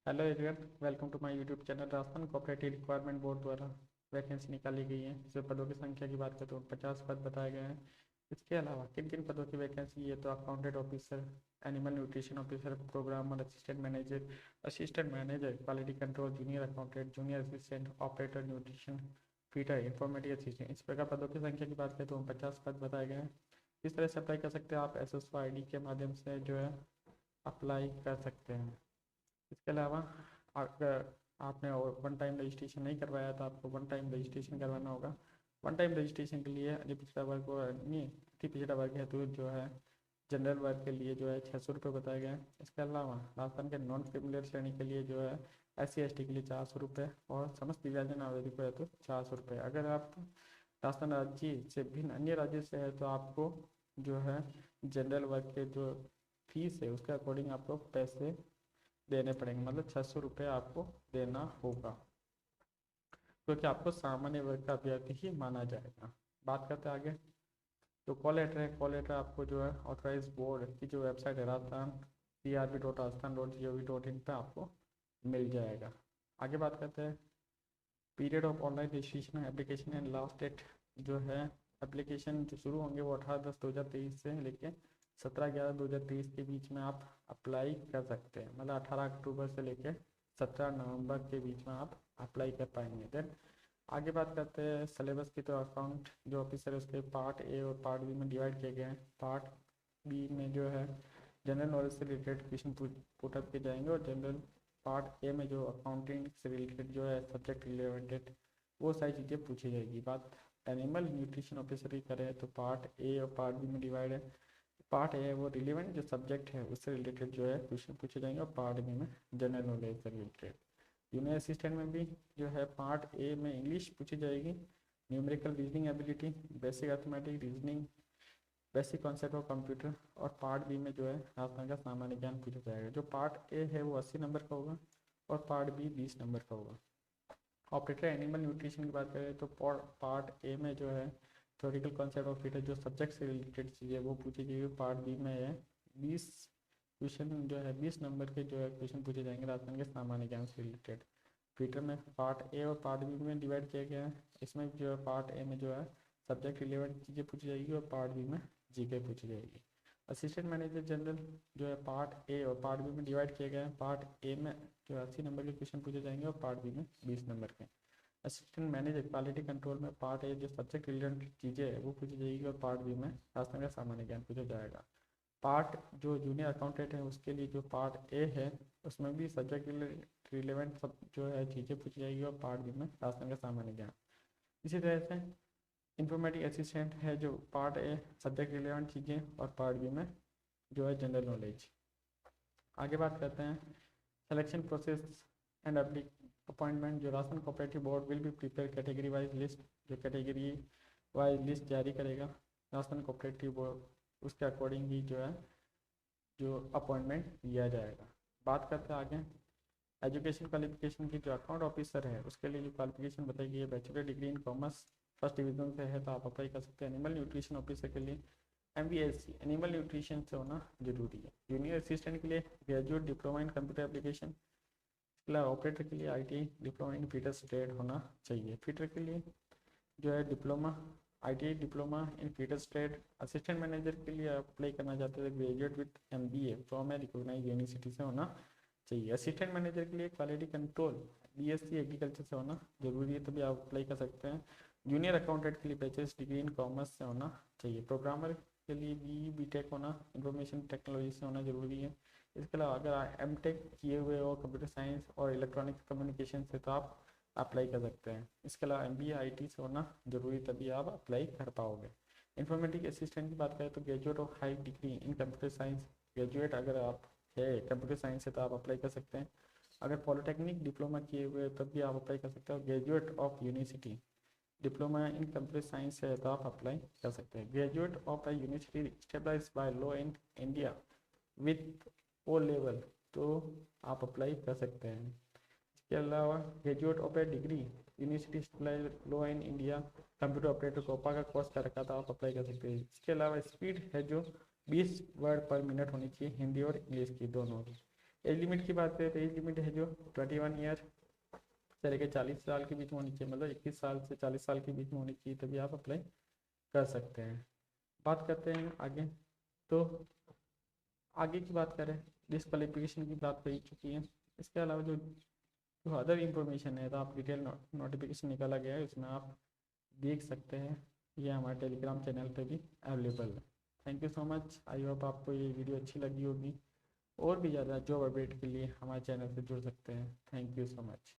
Hello everyone, welcome to my YouTube channel. Rajasthan cooperative requirement board द्वारा vacancy निकाली गई है। इसमें पदों की संख्या की बात करें तो 50 पद बताए गए हैं। इसके अलावा किन किन पदों की वैकेंसी है तो accountant officer, animal nutrition officer, programmer, assistant manager quality control, junior accountant, junior assistant operator, nutrition fitter, informative assistant, इस प्रकार पदों की संख्या की बात करें तो 50 पद बताए गए हैं। इस तरह से अप्लाई कर सकते हैं आप। SSO ID के माध्यम से जो है अप्लाई कर सकते हैं। इसके अलावा अगर आपने और वन टाइम रजिस्ट्रेशन नहीं करवाया तो आपको वन टाइम रजिस्ट्रेशन करवाना होगा। वन टाइम रजिस्ट्रेशन के लिए अति पिछड़ा वर्ग और नहीं अति पिछड़ा वर्ग हेतु जो है जनरल वर्ग के लिए जो है 600 रुपये बताए गए हैं। इसके अलावा राजस्थान के नॉन क्रिमिनल श्रेणी के लिए जो है SC ST के लिए 400 रुपये और समस्त दिव्यांगजन आवेदकों हेतु 400 रुपये। अगर आप राजस्थान राज्य से भिन्न अन्य राज्य से है तो आपको जो है जनरल वर्ग के जो फीस है उसके अकॉर्डिंग आपको पैसे देने पड़ेंगे, मतलब 600 रुपये आपको देना होगा, क्योंकि आपको सामान्य वर्ग का अभ्यर्थी ही माना जाएगा। बात करते हैं आगे। जो कॉल लेटर है, कॉल लेटर आपको जो है ऑथराइज बोर्ड की जो वेबसाइट है राजस्थान CRB.rajasthan.gov.in पे आपको मिल जाएगा। आगे बात करते हैं। Period of online registration application and last date जो है एप्लीकेशन जो शुरू होंगे वो 18/10/2023 से लेके 17/11/2023 के बीच में आप अप्लाई कर सकते हैं। मतलब 18 अक्टूबर से लेके 17 नवंबर के बीच में आप अप्लाई कर पाएंगे। देन आगे बात करते हैं सिलेबस की। तो अकाउंट जो ऑफिसर है उसके पार्ट ए और पार्ट बी में डिवाइड किए गए हैं। पार्ट बी में जो है जनरल नॉलेज से रिलेटेड क्वेश्चन पुट अप किए जाएंगे और जनरल पार्ट ए में जो अकाउंटिंग से रिलेटेड जो है सब्जेक्ट रिलेटेड वो सारी चीज़ें पूछी जाएगी। बात एनिमल न्यूट्रिशन ऑफिसर की करें तो पार्ट ए और पार्ट बी में डिवाइड है। पार्ट ए है वो रिलेवेंट जो सब्जेक्ट है उससे रिलेटेड जो है क्वेश्चन पूछे जाएंगे और पार्ट बी में जनरल नॉलेज से रिलेटेड। जूनियर असिस्टेंट में भी जो है पार्ट ए में इंग्लिश पूछी जाएगी, numerical reasoning ability, basic arithmetic reasoning, basic concept of computer, और पार्ट बी में जो है राजस्थान का सामान्य ज्ञान पूछा जाएगा। जो पार्ट ए है वो 80 नंबर का होगा और पार्ट बी 20 नंबर का होगा। ऑपरेटर एनिमल न्यूट्रिशन की बात करें तो पार्ट ए में जो है थ्योरेटिकल कॉन्सेप्ट ऑफ फीटर जो सब्जेक्ट से रिलेटेड चीज़ें वो पूछी जाएगी। पार्ट बी में है 20 क्वेश्चन जो है 20 नंबर के जो है क्वेश्चन पूछे जाएंगे राजस्थान के सामान्य ज्ञान से रिलेटेड। फीटर में पार्ट ए और पार्ट बी में डिवाइड किया गया है। इसमें जो है पार्ट ए में जो है सब्जेक्ट रिलेवेंट चीज़ें पूछी जाएगी और पार्ट बी में जीके पूछी जाएगी। असिस्टेंट मैनेजर जनरल जो है पार्ट ए और पार्ट बी में डिवाइड किया गया है। पार्ट ए में जो 80 नंबर के क्वेश्चन पूछे जाएंगे और पार्ट बी में 20 नंबर के। असिस्टेंट मैनेजर क्वालिटी कंट्रोल में पार्ट ए जो सब्जेक्ट रिलेटेड चीज़ें है वो पूछी जाएगी और पार्ट बी में राजस्थान का सामान्य ज्ञान पूछा जाएगा। पार्ट जो जूनियर अकाउंटेंट है उसके लिए जो पार्ट ए है उसमें भी सब्जेक्ट रिलेवेंट सब जो है चीज़ें पूछी जाएगी और पार्ट बी में राजस्थान का सामान्य ज्ञान। इसी तरह से इंफॉर्मेटिक असिस्टेंट है जो पार्ट ए सब्जेक्ट रिलेवेंट चीज़ें और पार्ट बी में जो है जनरल नॉलेज। आगे बात करते हैं सिलेक्शन प्रोसेस एंड अपॉइंटमेंट। जो Rajasthan cooperative board will be prepare category wise list, जो कैटेगरी वाइज लिस्ट जारी करेगा राजस्थान कोऑपरेटिव बोर्ड, उसके अकॉर्डिंग ही जो है जो अपॉइंटमेंट दिया जाएगा। बात करते हैं आगे एजुकेशन क्वालिफिकेशन की। जो अकाउंट ऑफिसर है उसके लिए जो क्वालिफिकेशन बताई गई है bachelor degree in commerce first division से है तो आप अप्लाई कर सकते हैं। एनिमल न्यूट्रिशन ऑफिसर के लिए MBSc एनिमल न्यूट्रिशन से होना जरूरी है। जूनियर असिस्टेंट के लिए graduate diploma in computer application. Operator के लिए ITI diploma in fitter trade होना चाहिए। फीटर के लिए जो है diploma ITI diploma in fitter trade. Assistant manager के लिए अप्लाई करना चाहते हैं graduate with MBA from a recognised university से होना चाहिए। असिस्टेंट मैनेजर के लिए क्वालिटी कंट्रोल BSc एग्रीकल्चर से होना जरूरी है, तभी आप अप्लाई कर सकते हैं। जूनियर अकाउंटेंट के लिए बैचलर्स डिग्री इन कॉमर्स से होना चाहिए। प्रोग्रामर के लिए BTech होना इंफॉर्मेशन टेक्नोलॉजी से होना जरूरी है। इसके अलावा अगर MTech किए हुए हो कंप्यूटर साइंस और इलेक्ट्रॉनिक्स कम्युनिकेशन से तो आप अप्लाई कर सकते हैं। इसके अलावा MBA IT से होना जरूरी, तभी आप अप्लाई कर पाओगे। इंफॉर्मेटिक असिस्टेंट की बात करें तो graduate of high degree in computer science, graduate अगर आप है कंप्यूटर साइंस से तो आप अप्लाई कर सकते हैं। अगर पॉलिटेक्निक डिप्लोमा किए हुए तब भी आप अप्लाई कर सकते हो। Graduate of university diploma in computer science है तो आप अप्लाई कर सकते हैं। Graduate of a university stabilised by law in India with O level तो आप अप्लाई कर सकते हैं। इसके अलावा graduate of a degree university stabilised law in India computer operator COPA का कोर्स कर रखा था आप अप्लाई कर सकते हैं। इसके अलावा स्पीड है जो 20 वर्ड पर मिनट होनी चाहिए हिंदी और इंग्लिश की दोनों की। एज लिमिट की बात करें तो एज लिमिट है जो 21 ईयर से लेकर 40 साल के बीच में होनी चाहिए, मतलब 21 साल से 40 साल के बीच में होनी चाहिए, तभी आप अप्लाई कर सकते हैं। बात करते हैं आगे। तो आगे की बात करें, डिस्क्वालिफिकेशन की बात हो चुकी है। इसके अलावा जो अदर इंफॉर्मेशन है तो आप डिटेल नोटिफिकेशन निकाला गया है, उसमें आप देख सकते हैं। ये हमारे टेलीग्राम चैनल पे भी अवेलेबल है। Thank you so much. I hope आपको ये वीडियो अच्छी लगी होगी। और भी ज़्यादा जॉब अपडेट के लिए हमारे चैनल से जुड़ सकते हैं। Thank you so much.